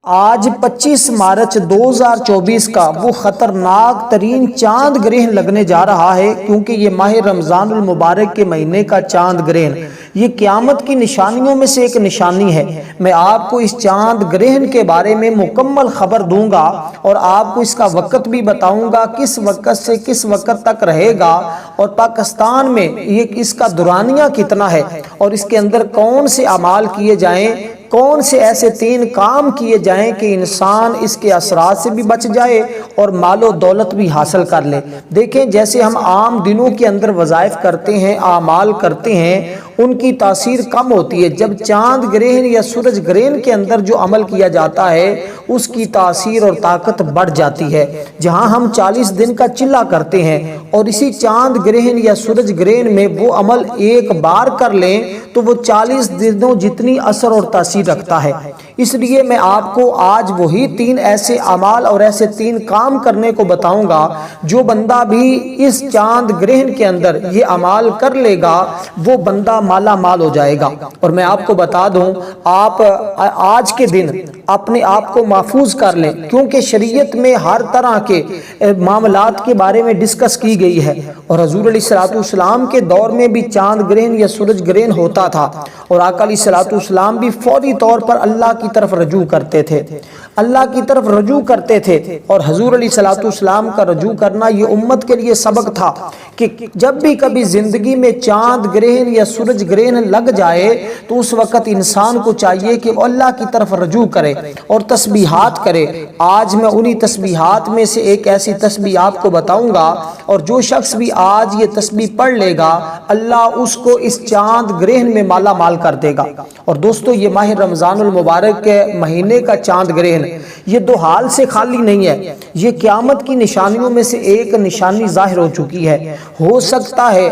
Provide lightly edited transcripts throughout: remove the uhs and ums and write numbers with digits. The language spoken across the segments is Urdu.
آج 25 مارچ 2024 کا وہ خطرناک ترین چاند گرہن لگنے جا رہا ہے، کیونکہ یہ ماہ رمضان المبارک کے مہینے کا چاند گرہن یہ قیامت کی نشانیوں میں سے ایک نشانی ہے۔ میں آپ کو اس چاند گرہن کے بارے میں مکمل خبر دوں گا اور آپ کو اس کا وقت بھی بتاؤں گا، کس وقت سے کس وقت تک رہے گا، اور پاکستان میں اس کا دورانیہ کتنا ہے، اور اس کے اندر کون سے اعمال کیے جائیں، کون سے ایسے 3 کام کیے جائیں کہ انسان اس کے اثرات سے بھی بچ جائے اور مال و دولت بھی حاصل کر لے۔ دیکھیں، جیسے ہم عام دنوں کے اندر وظائف کرتے ہیں، اعمال کرتے ہیں، ان کی تاثیر کم ہوتی ہے۔ جب چاند گرہن یا سورج گرہن کے اندر جو عمل کیا جاتا ہے اس کی تاثیر اور طاقت بڑھ جاتی ہے۔ جہاں ہم 40 دن کا چلہ کرتے ہیں اور اسی چاند گرہن یا سورج گرہن میں وہ عمل ایک بار کر لیں تو وہ 40 دنوں جتنی اثر اور تاثیر رکھتا ہے۔ اس لیے میں آپ کو آج وہی 3 ایسے اعمال اور ایسے 3 کام کرنے کو بتاؤں گا، جو بندہ بھی اس چاند گرہن کے اندر یہ اعمال کر لے گا وہ بندہ مالا مال ہو جائے گا۔ اور میں آپ کو بتا دوں، آپ آج کے دن اپنے آپ کو محفوظ کر لیں، کیونکہ شریعت میں ہر طرح کے معاملات کے بارے میں ڈسکس کی گئی ہے، اور حضور علیہ السلام کے دور میں بھی چاند گرہن یا سورج گرہن ہوتا تھا، اور آقا علیہ السلام بھی فوری طور پر اللہ کی طرف رجوع کرتے تھے، اللہ کی طرف رجوع کرتے تھے۔ اور حضور علیہ السلام کا رجوع کرنا یہ امت کے لیے سبق تھا کہ جب بھی کبھی زندگی میں چاند گرہن یا سورج گرہن لگ جائے تو اس وقت انسان کو چاہیے کہ وہ اللہ کی طرف رجوع کرے اور تسبیحات کرے۔ آج میں انہی تسبیحات میں سے ایک ایسی تسبیح آپ کو بتاؤں گا، اور جو شخص بھی آج یہ تسبیح پڑھ لے گا اللہ اس کو اس چاند گرہن میں مالا مال کر دے گا۔ اور دوستو، یہ ماہ رمضان المبارک کے مہینے کا چاند گرہن یہ 2 حال سے خالی نہیں ہے، یہ قیامت کی نشانیوں میں سے ایک نشانی ظاہر ہو چکی ہے۔ ہو سکتا ہے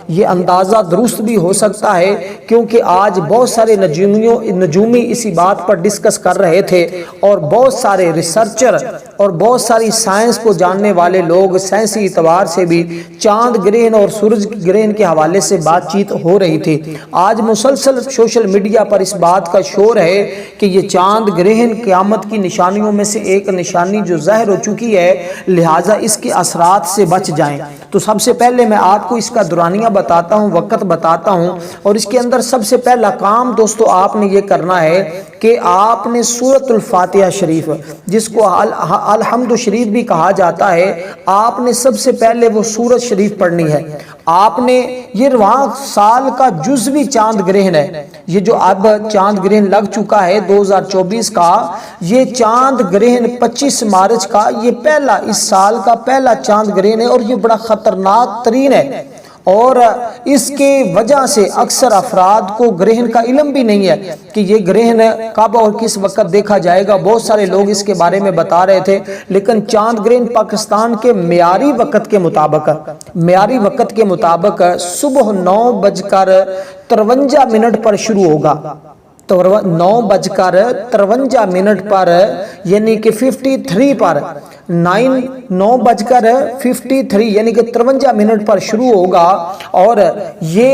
یہ اندازہ درست بھی ہو سکتا ہے، کیونکہ آج بہت سارے نجومی اسی بات پر ڈسکس کر رہے تھے، اور بہت سارے ریسرچر اور بہت ساری سائنس کو جاننے والے لوگ سائنسی اعتبار سے بھی چاند گرہن اور سورج گرہن کے حوالے سے بات چیت ہو رہی تھی۔ آج مسلسل سوشل میڈیا پر اس بات کا شور ہے کہ یہ چاند گرہن قیامت کی نشانیوں میں سے ایک نشانی جو ظاہر ہو چکی ہے، لہٰذا اس کے اثرات سے بچ جائیں۔ تو سب سے پہلے میں آپ کو اس کا دورانیہ بتاتا ہوں، وقت بتاتا ہوں، اور اس کے اندر سب سے پہلا کام دوستو آپ نے یہ کرنا ہے کہ آپ نے سورۃ الفاتحہ شریف، جس کو الحمد شریف بھی کہا جاتا ہے، آپ نے سب سے پہلے وہ سورۃ شریف پڑھنی ہے۔ آپ نے یہ رواں سال کا جزوی چاند گرہن ہے، یہ جو اب چاند گرہن لگ چکا ہے 2024 کا، یہ چاند گرہن 25 مارچ کا یہ پہلا اس سال کا پہلا چاند گرہن ہے، اور یہ بڑا خطرناک ترین ہے، اور اس کے وجہ سے اکثر افراد کو گرہن کا علم بھی نہیں ہے کہ یہ گرہن کب اور کس وقت دیکھا جائے گا۔ بہت سارے لوگ اس کے بارے میں بتا رہے تھے، لیکن چاند گرہن پاکستان کے معیاری وقت کے مطابق صبح 9:53 پر شروع ہوگا، 9:53 پر، یعنی کہ 53 پر 9:53 یعنی کہ 53 منٹ پر شروع ہوگا، اور یہ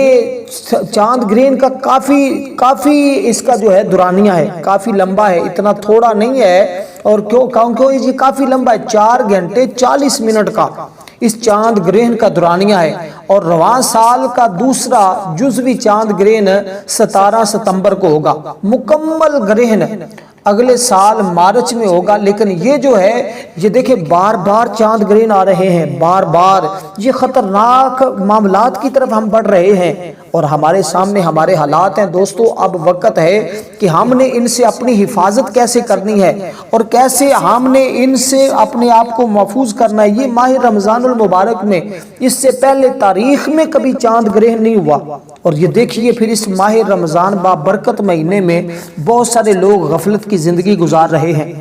چاند گرہن کا کافی اس کا جو ہے دورانیہ ہے، کافی لمبا ہے، اتنا تھوڑا نہیں ہے، اور کیوں یہ کافی لمبا ہے، 4 گھنٹے 40 منٹ کا اس چاند گرہن کا دورانیہ ہے۔ اور رواں سال کا دوسرا جزوی چاند گرہن 17 ستمبر کو ہوگا۔ مکمل گرہن اگلے سال مارچ میں ہوگا، لیکن یہ جو ہے یہ دیکھیں بار بار چاند گرہن آ رہے ہیں، بار بار یہ خطرناک معاملات کی طرف ہم بڑھ رہے ہیں، اور ہمارے سامنے ہمارے حالات ہیں۔ دوستو، اب وقت ہے کہ ہم نے ان سے اپنی حفاظت کیسے کرنی ہے اور کیسے ہم نے ان سے اپنے آپ کو محفوظ کرنا ہے۔ یہ ماہ رمضان المبارک میں اس سے پہلے تاریخ میں کبھی چاند گرہن نہیں ہوا، اور یہ دیکھیے پھر اس ماہ رمضان بابرکت مہینے میں بہت سارے لوگ غفلت کی زندگی گزار رہے ہیں،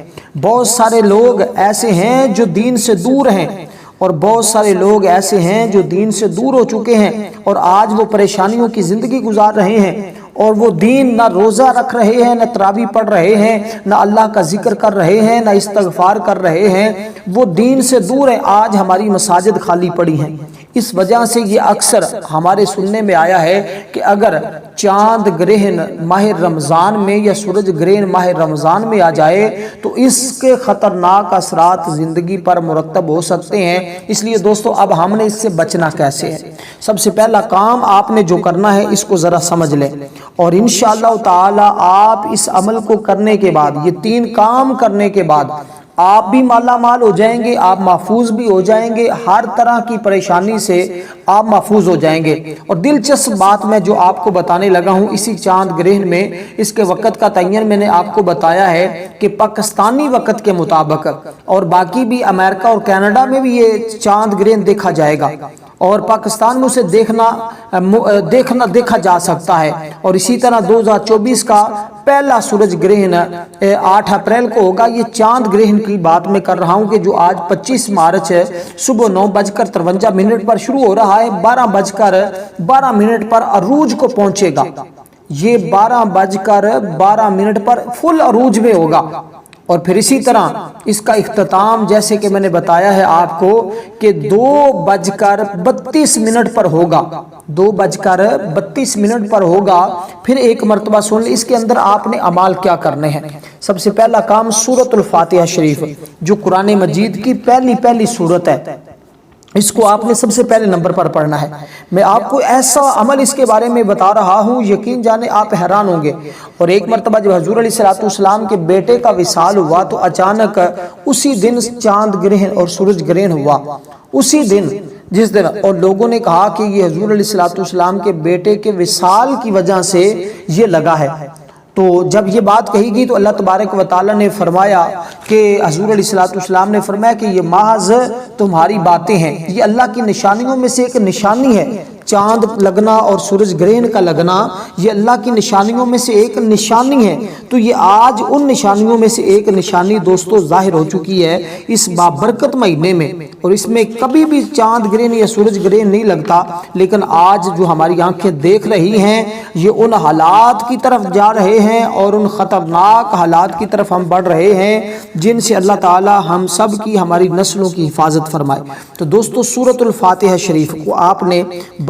بہت سارے لوگ ایسے ہیں جو دین سے دور ہیں، اور بہت سارے لوگ ایسے ہیں جو دین سے دور ہو چکے ہیں، اور آج وہ پریشانیوں کی زندگی گزار رہے ہیں، اور وہ دین نہ روزہ رکھ رہے ہیں، نہ تراویح پڑھ رہے ہیں، نہ اللہ کا ذکر کر رہے ہیں، نہ استغفار کر رہے ہیں، وہ دین سے دور ہیں۔ آج ہماری مساجد خالی پڑی ہیں، اس وجہ سے یہ اکثر ہمارے سننے میں آیا ہے کہ اگر چاند گرہن ماہ رمضان میں یا سورج گرہن ماہ رمضان میں آ جائے تو اس کے خطرناک اثرات زندگی پر مرتب ہو سکتے ہیں۔ اس لیے دوستو اب ہم نے اس سے بچنا کیسے ہے؟ سب سے پہلا کام آپ نے جو کرنا ہے اس کو ذرا سمجھ لیں، اور انشاءاللہ تعالی آپ اس عمل کو کرنے کے بعد، یہ 3 کام کرنے کے بعد آپ بھی مالا مال ہو جائیں گے، آپ محفوظ بھی ہو جائیں گے، ہر طرح کی پریشانی سے آپ محفوظ ہو جائیں گے۔ اور دلچسپ بات میں جو آپ کو بتانے لگا ہوں، اسی چاند گرہن میں اس کے وقت کا تعین میں نے آپ کو بتایا ہے کہ پاکستانی وقت کے مطابق، اور باقی بھی امریکہ اور کینیڈا میں بھی یہ چاند گرہن دیکھا جائے گا، اور پاکستان میں اسے دیکھا جا سکتا ہے۔ اور اسی طرح 2024 کا پہلا سورج گرہن 8 اپریل کو ہوگا۔ یہ چاند گرہن کی بات میں کر رہا ہوں کہ جو آج 25 مارچ ہے، صبح 9:53 پر شروع ہو رہا ہے، 12:12 پر عروج کو پہنچے گا۔ یہ 12:12 پر فل عروج میں ہوگا، اور پھر اسی طرح اس کا اختتام جیسے کہ میں نے بتایا ہے آپ کو کہ 2:32 پر ہوگا، 2:32 پر ہوگا۔ پھر ایک مرتبہ سن لیں اس کے اندر آپ نے اعمال کیا کرنے ہیں۔ سب سے پہلا کام سورۃ الفاتحہ شریف، جو قرآن مجید کی پہلی سورت ہے، اس کو آپ نے سب سے پہلے نمبر پر پڑھنا ہے۔ میں آپ کو ایسا عمل اس کے بارے میں بتا رہا ہوں، یقین جانے آپ حیران ہوں گے۔ اور ایک مرتبہ جب حضور علیہ السلام کے بیٹے کا وصال ہوا تو اچانک اسی دن چاند گرہن اور سورج گرہن ہوا، اسی دن جس دن، اور لوگوں نے کہا کہ یہ حضور علیہ السلام کے بیٹے کے وصال کی وجہ سے یہ لگا ہے۔ تو جب یہ بات کہی گئی تو اللہ تبارک و تعالی نے فرمایا کہ حضور علیہ السلام نے فرمایا کہ یہ محض تمہاری باتیں ہیں، یہ اللہ کی نشانیوں میں سے ایک نشانی ہے۔ چاند لگنا اور سورج گرہن کا لگنا یہ اللہ کی نشانیوں میں سے ایک نشانی ہے۔ تو یہ آج ان نشانیوں میں سے ایک نشانی دوستو ظاہر ہو چکی ہے اس بابرکت مہینے میں، اور اس میں کبھی بھی چاند گرہن یا سورج گرہن نہیں لگتا، لیکن آج جو ہماری آنکھیں دیکھ رہی ہیں یہ ان حالات کی طرف جا رہے ہیں اور ان خطرناک حالات کی طرف ہم بڑھ رہے ہیں جن سے اللہ تعالی ہم سب کی، ہماری نسلوں کی حفاظت فرمائے۔ تو دوستو سورۃ الفاتحہ شریف کو آپ نے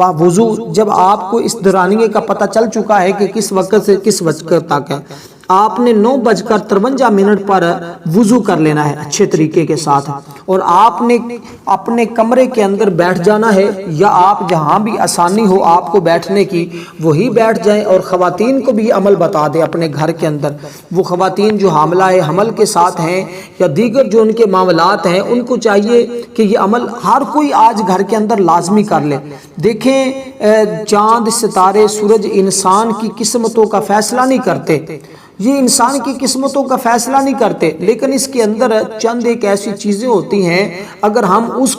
وضو، جب آپ کو اس دورانیے کا پتہ چل چکا ہے کہ کس وقت سے کس وقت تک ہے، آپ نے 9:53 پر وضو کر لینا ہے اچھے طریقے کے ساتھ، اور آپ نے اپنے کمرے کے اندر بیٹھ جانا ہے، یا آپ جہاں بھی آسانی ہو آپ کو بیٹھنے کی وہی بیٹھ جائیں۔ اور خواتین کو بھی عمل بتا دیں اپنے گھر کے اندر، وہ خواتین جو حاملہ ہے، حمل کے ساتھ ہیں، یا دیگر جو ان کے معاملات ہیں، ان کو چاہیے کہ یہ عمل ہر کوئی آج گھر کے اندر لازمی کر لے۔ دیکھیں چاند، ستارے، سورج انسان کی قسمتوں کا فیصلہ نہیں کرتے، یہ انسان کی قسمتوں کا فیصلہ نہیں کرتے، لیکن اس کے اندر چند ایک ایسی چیزیں ہوتی ہیں، اگر ہم اس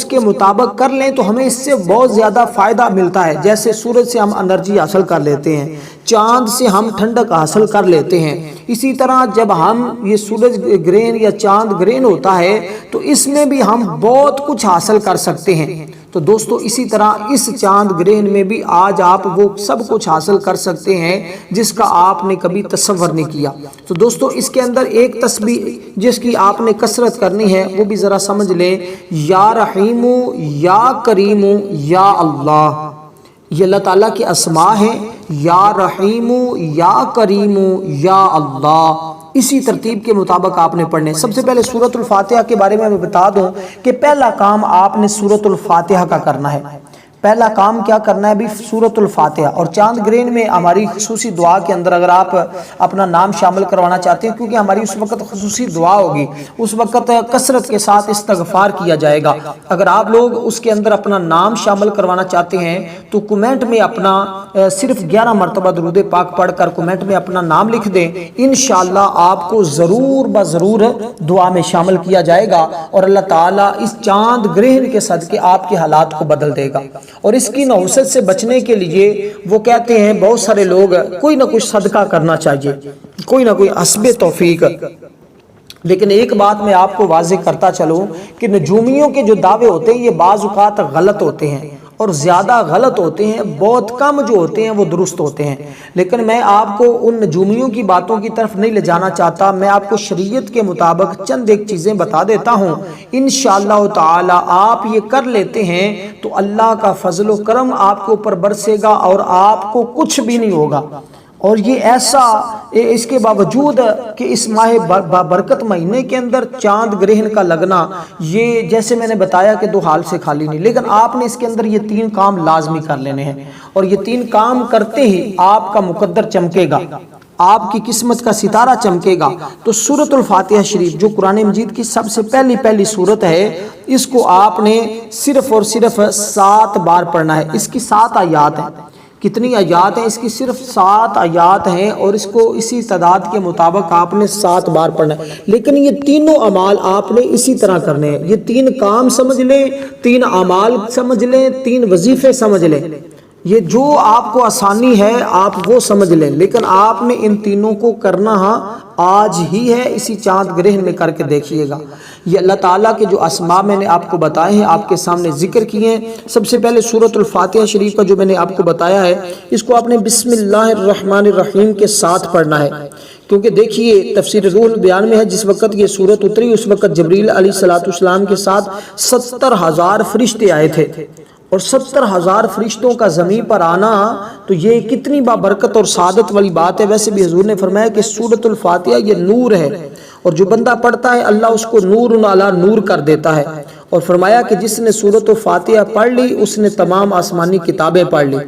کے مطابق کر لیں تو ہمیں اس سے بہت زیادہ فائدہ ملتا ہے۔ جیسے سورج سے ہم انرجی حاصل کر لیتے ہیں، چاند سے ہم ٹھنڈک حاصل کر لیتے ہیں، اسی طرح جب ہم یہ سورج گرہن یا چاند گرہن ہوتا ہے تو اس میں بھی ہم بہت کچھ حاصل کر سکتے ہیں۔ تو دوستو اسی طرح اس چاند گرہن میں بھی آج آپ وہ سب کچھ حاصل کر سکتے ہیں جس کا آپ نے کبھی تصور نہیں کیا۔ تو دوستو اس کے اندر ایک تسبیح جس کی آپ نے کثرت کرنی ہے وہ بھی ذرا سمجھ لیں، یا رحیم یا کریم یا اللہ، یہ اللہ تعالیٰ کے اسماء ہیں، یا رحیم یا کریم یا اللہ، اسی ترتیب کے مطابق آپ نے پڑھنے۔ سب سے پہلے سورۃ الفاتحہ کے بارے میں بتا دوں کہ پہلا کام آپ نے سورۃ الفاتحہ کا کرنا ہے۔ پہلا کام کیا کرنا ہے بھی؟ سورۃ الفاتحہ۔ اور چاند گرہن میں ہماری خصوصی دعا کے اندر اگر آپ اپنا نام شامل کروانا چاہتے ہیں، کیونکہ ہماری اس وقت خصوصی دعا ہوگی، اس وقت کثرت کے ساتھ استغفار کیا جائے گا، اگر آپ لوگ اس کے اندر اپنا نام شامل کروانا چاہتے ہیں تو کمنٹ میں اپنا صرف 11 مرتبہ درود پاک پڑھ کر کمنٹ میں اپنا نام لکھ دیں، انشاءاللہ آپ کو ضرور بضرور دعا میں شامل کیا جائے گا، اور اللہ تعالیٰ اس چاند گرہن کے صدقے آپ کے حالات کو بدل دے گا۔ اور اس کی نحوست سے بچنے کے لیے وہ کہتے ہیں بہت سارے لوگ کوئی نہ کچھ صدقہ کرنا چاہیے، کوئی نہ کوئی حسب توفیق، لیکن ایک بات میں آپ کو واضح کرتا چلوں کہ نجومیوں کے جو دعوے ہوتے ہیں یہ بعض اوقات غلط ہوتے ہیں، اور زیادہ غلط ہوتے ہیں، بہت کم جو ہوتے ہیں وہ درست ہوتے ہیں۔ لیکن میں آپ کو ان نجومیوں کی باتوں کی طرف نہیں لے جانا چاہتا، میں آپ کو شریعت کے مطابق چند ایک چیزیں بتا دیتا ہوں، انشاءاللہ تعالی آپ یہ کر لیتے ہیں تو اللہ کا فضل و کرم آپ کے اوپر برسے گا اور آپ کو کچھ بھی نہیں ہوگا۔ اور یہ ایسا، اس کے باوجود کہ اس ماہ برکت مہینے کے اندر چاند گرہن کا لگنا، یہ جیسے میں نے بتایا کہ دو حال سے خالی نہیں، لیکن آپ نے اس کے اندر یہ 3 کام لازمی کر لینے ہیں، اور یہ 3 کام کرتے ہی آپ کا مقدر چمکے گا، آپ کی قسمت کا ستارہ چمکے گا۔ تو سورۃ الفاتحہ شریف جو قرآن مجید کی سب سے پہلی سورت ہے، اس کو آپ نے صرف اور صرف 7 بار پڑھنا ہے۔ اس کی 7 آیات ہیں۔ کتنی آیات ہیں؟ اس کی صرف 7 آیات ہیں، اور اس کو اسی تعداد کے مطابق آپ نے 7 بار پڑھنا ہے۔ لیکن یہ تینوں اعمال آپ نے اسی طرح کرنے ہیں۔ یہ 3 کام سمجھ لیں، 3 اعمال سمجھ لیں، 3 وظیفے سمجھ لیں، یہ جو آپ کو آسانی ہے آپ وہ سمجھ لیں، لیکن آپ نے ان تینوں کو کرنا آج ہی ہے، اسی چاند گرہن میں کر کے دیکھیے گا۔ یہ اللہ تعالیٰ کے جو اسماء میں نے آپ کو بتائے ہیں، آپ کے سامنے ذکر کیے ہیں۔ سب سے پہلے سورۃ الفاتحہ شریف کا جو میں نے آپ کو بتایا ہے، اس کو آپ نے بسم اللہ الرحمن الرحیم کے ساتھ پڑھنا ہے، کیونکہ دیکھیے تفسیر روح البیان میں ہے جس وقت یہ سورت اتری اس وقت جبریل علیہ السلام کے ساتھ 70,000 فرشتے آئے تھے، اور 70,000 فرشتوں کا زمین پر آنا تو یہ کتنی بابرکت اور سعادت والی بات ہے۔ ویسے بھی حضور نے فرمایا کہ سورۃ الفاتحہ یہ نور ہے، اور جو بندہ پڑھتا ہے اللہ اس کو نور علی نور کر دیتا ہے، اور فرمایا کہ جس نے سورۃ الفاتحہ پڑھ لی اس نے تمام آسمانی کتابیں پڑھ لی،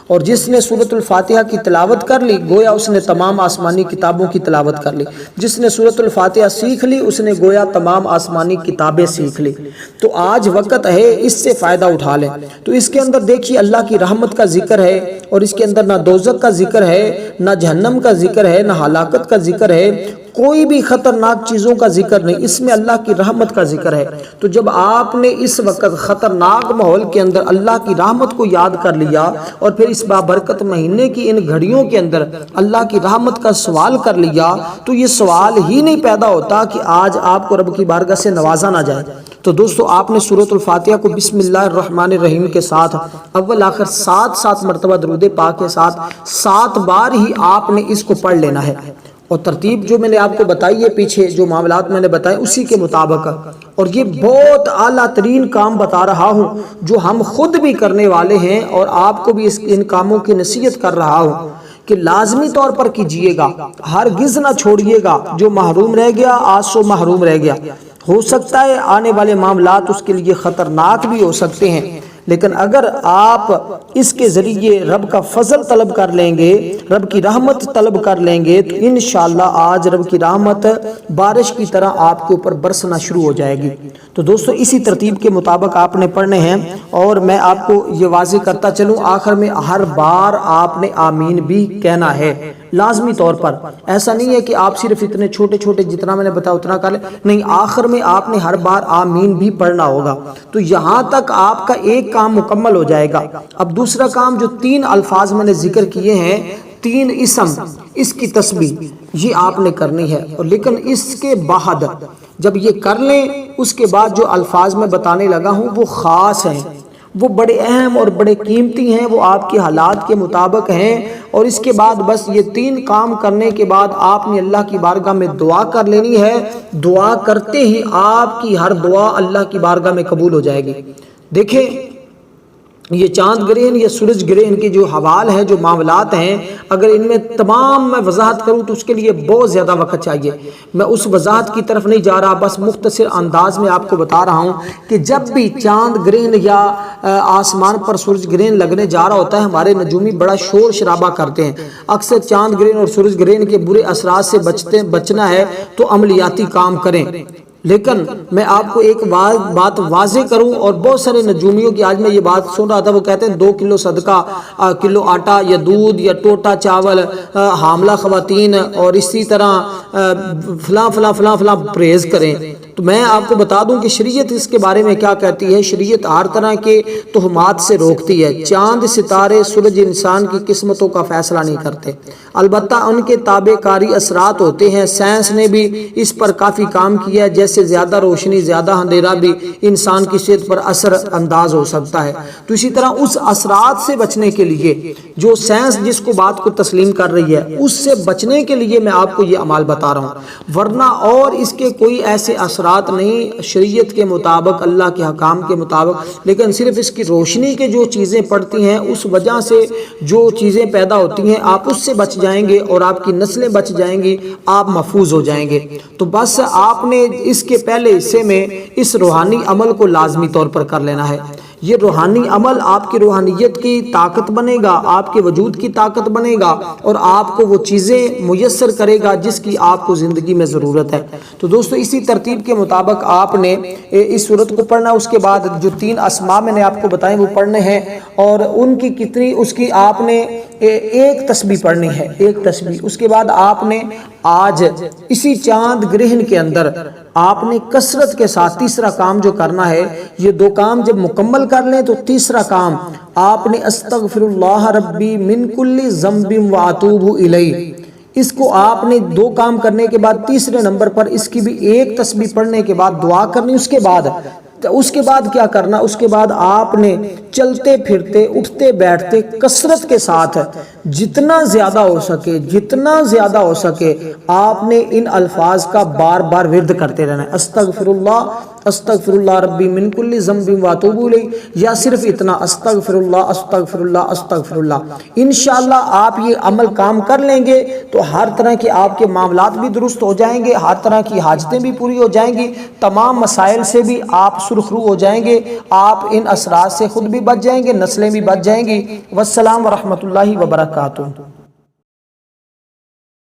اور جس نے سورۃ الفاتحہ کی تلاوت کر لی گویا اس نے تمام آسمانی کتابوں کی تلاوت کر لی، جس نے سورۃ الفاتحہ سیکھ لی اس نے گویا تمام آسمانی کتابیں سیکھ لی۔ تو آج وقت ہے، اس سے فائدہ اٹھا لیں۔ تو اس کے اندر دیکھیے اللہ کی رحمت کا ذکر ہے، اور اس کے اندر نہ دوزخ کا ذکر ہے، نہ جہنم کا ذکر ہے، نہ ہلاکت کا ذکر ہے، کوئی بھی خطرناک چیزوں کا ذکر نہیں، اس میں اللہ کی رحمت کا ذکر ہے۔ تو جب آپ نے اس وقت خطرناک ماحول کے اندر اللہ کی رحمت کو یاد کر لیا، اور پھر اس بابرکت مہینے کی ان گھڑیوں کے اندر اللہ کی رحمت کا سوال کر لیا، تو یہ سوال ہی نہیں پیدا ہوتا کہ آج آپ کو رب کی بارگاہ سے نوازا نہ جائے۔ تو دوستو آپ نے سورۃ الفاتحہ کو بسم اللہ الرحمن الرحیم کے ساتھ اول آخر 7 مرتبہ درود پاک کے ساتھ 7 بار ہی آپ نے اس کو پڑھ لینا ہے، اور ترتیب جو میں نے آپ کو بتائی ہے پیچھے جو معاملات میں نے بتائے اسی کے مطابق، اور یہ بہت اعلیٰ ترین کام بتا رہا ہوں جو ہم خود بھی کرنے والے ہیں، اور آپ کو بھی ان کاموں کی نصیحت کر رہا ہوں کہ لازمی طور پر کیجئے گا، ہرگز نہ چھوڑیے گا۔ جو محروم رہ گیا آج سو محروم رہ گیا، ہو سکتا ہے آنے والے معاملات اس کے لیے خطرناک بھی ہو سکتے ہیں، لیکن اگر آپ اس کے ذریعے رب کا فضل طلب کر لیں گے، رب کی رحمت طلب کر لیں گے، تو انشاءاللہ آج رب کی رحمت بارش کی طرح آپ کے اوپر برسنا شروع ہو جائے گی۔ تو دوستو اسی ترتیب کے مطابق آپ نے پڑھنے ہیں، اور میں آپ کو یہ واضح کرتا چلوں آخر میں ہر بار آپ نے آمین بھی کہنا ہے لازمی طور پر۔ ایسا نہیں ہے کہ آپ صرف اتنے چھوٹے چھوٹے جتنا میں نے بتایا اتنا کر لیں، نہیں، آخر میں آپ نے ہر بار آمین بھی پڑھنا ہوگا۔ تو یہاں تک آپ کا ایک کام مکمل ہو جائے گا۔ اب دوسرا کام جو 3 الفاظ میں نے ذکر کیے ہیں، 3 اسم، اس کی تسبیح یہ آپ نے کرنی ہے، اور لیکن اس کے بعد جب یہ کر لیں اس کے بعد جو الفاظ میں بتانے لگا ہوں وہ خاص ہیں، وہ بڑے اہم اور بڑے قیمتی ہیں، وہ آپ کے حالات کے مطابق ہیں، اور اس کے بعد بس یہ 3 کام کرنے کے بعد آپ نے اللہ کی بارگاہ میں دعا کر لینی ہے۔ دعا کرتے ہی آپ کی ہر دعا اللہ کی بارگاہ میں قبول ہو جائے گی۔ دیکھیں یہ چاند گرہن یا سورج گرہن کے جو حوال ہیں، جو معاملات ہیں، اگر ان میں تمام میں وضاحت کروں تو اس کے لیے بہت زیادہ وقت چاہیے۔ میں اس وضاحت کی طرف نہیں جا رہا، بس مختصر انداز میں آپ کو بتا رہا ہوں کہ جب بھی چاند گرہن یا آسمان پر سورج گرہن لگنے جا رہا ہوتا ہے، ہمارے نجومی بڑا شور شرابہ کرتے ہیں۔ اکثر چاند گرہن اور سورج گرہن کے برے اثرات سے بچنا ہے تو عملیاتی کام کریں، لیکن میں آپ کو ایک بات واضح کروں، اور بہت سارے نجومیوں کی آج میں یہ بات سن رہا تھا، وہ کہتے ہیں 2 کلو صدقہ، کلو آٹا یا دودھ یا ٹوٹا چاول، حاملہ خواتین، اور اسی طرح فلاں فلاں فلاں فلاں پرہیز کریں۔ تو میں آپ کو بتا دوں کہ شریعت اس کے بارے میں کیا کہتی ہے۔ شریعت ہر طرح کے تہمات سے روکتی ہے۔ چاند، ستارے، سورج انسان کی قسمتوں کا فیصلہ نہیں کرتے، البتہ ان کے تابع کاری اثرات ہوتے ہیں۔ سائنس نے بھی اس پر کافی کام کیا ہے، جیسے زیادہ روشنی، زیادہ اندھیرا بھی انسان کی صحت پر اثر انداز ہو سکتا ہے۔ تو اسی طرح اس اثرات سے بچنے کے لیے جو سائنس جس کو بات کو تسلیم کر رہی ہے، اس سے بچنے کے لیے میں آپ کو یہ عمال بتا رہا ہوں، ورنہ اور اس کے کوئی ایسے اثرات نہیں شریعت کے مطابق، اللہ کے حکام کے مطابق، لیکن صرف اس کی روشنی کے جو چیزیں پڑتی ہیں اس وجہ سے جو چیزیں پیدا ہوتی ہیں، آپ اس سے بچ جائیں گے اور آپ کی نسلیں بچ جائیں گی، آپ محفوظ ہو جائیں گے۔ تو بس آپ نے اس کے پہلے حصے میں اس روحانی عمل کو لازمی طور پر کر لینا ہے۔ یہ روحانی عمل آپ کی روحانیت کی طاقت بنے گا، آپ کے وجود کی طاقت بنے گا، اور آپ کو وہ چیزیں میسر کرے گا جس کی آپ کو زندگی میں ضرورت ہے۔ تو دوستو اسی ترتیب کے مطابق آپ نے اس سورت کو پڑھنا، اس کے بعد جو 3 اسماء میں نے آپ کو بتائیں وہ پڑھنے ہیں، اور ان کی کتنی، اس کی آپ نے ایک تسبیح پڑھنی ہے، ایک تسبیح۔ اس کے بعد آپ نے آج اسی چاند گرہن کے اندر آپ نے کثرت کے ساتھ تیسرا کام جو کرنا ہے، یہ 2 کام جب مکمل کر لیں تو تیسرا کام آپ نے استغفر اللہ ربی من کل ذنب واتوب الیہ، اس کو آپ نے 2 کام کرنے کے بعد تیسرے نمبر پر اس کی بھی ایک تسبیح پڑھنے کے بعد دعا کرنی۔ اس کے بعد کیا کرنا، اس کے بعد آپ نے چلتے پھرتے، اٹھتے بیٹھتے کثرت کے ساتھ جتنا زیادہ ہو سکے آپ نے ان الفاظ کا بار بار ورد کرتے رہنا ہے، استغفر اللہ ربی من کل ذنب واتوب الیہ، یا صرف اتنا استغفر اللہ استغفر اللہ استغفر اللہ۔ انشاءاللہ آپ یہ عمل کام کر لیں گے تو ہر طرح کے آپ کے معاملات بھی درست ہو جائیں گے، ہر طرح کی حاجتیں بھی پوری ہو جائیں گی، تمام مسائل سے بھی آپ سرخرو ہو جائیں گے، آپ ان اثرات سے خود بھی بچ جائیں گے، نسلیں بھی بچ جائیں گی۔ والسلام ورحمۃ اللہ وبرکاتہ۔